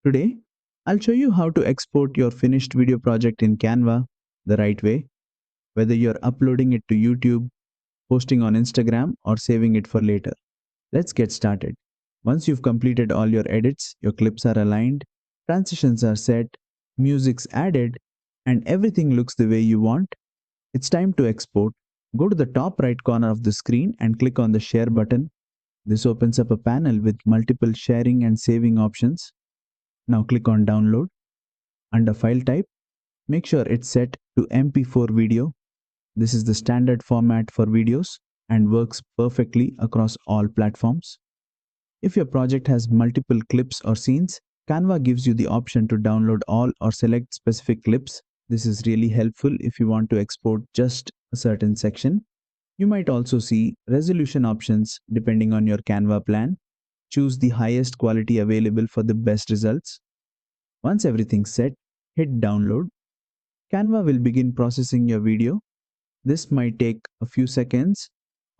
Today, I'll show you how to export your finished video project in Canva the right way, whether you're uploading it to YouTube, posting on Instagram, or saving it for later. Let's get started. Once you've completed all your edits, your clips are aligned, transitions are set, music's added, and everything looks the way you want, it's time to export. Go to the top right corner of the screen and click on the Share button. This opens up a panel with multiple sharing and saving options. Now click on Download. Under File Type, make sure it's set to MP4 video. This is the standard format for videos and works perfectly across all platforms. If your project has multiple clips or scenes, Canva gives you the option to download all or select specific clips. This is really helpful if you want to export just a certain section. You might also see resolution options depending on your Canva plan. Choose the highest quality available for the best results. Once everything's set, hit download. Canva will begin processing your video. This might take a few seconds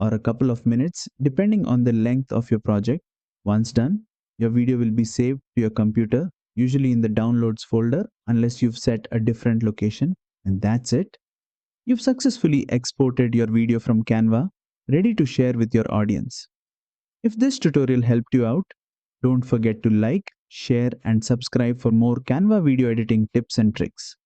or a couple of minutes depending on the length of your project. Once done, your video will be saved to your computer, usually in the downloads folder unless you've set a different location. And that's it. You've successfully exported your video from Canva, ready to share with your audience. If this tutorial helped you out, don't forget to like, share, and subscribe for more Canva video editing tips and tricks.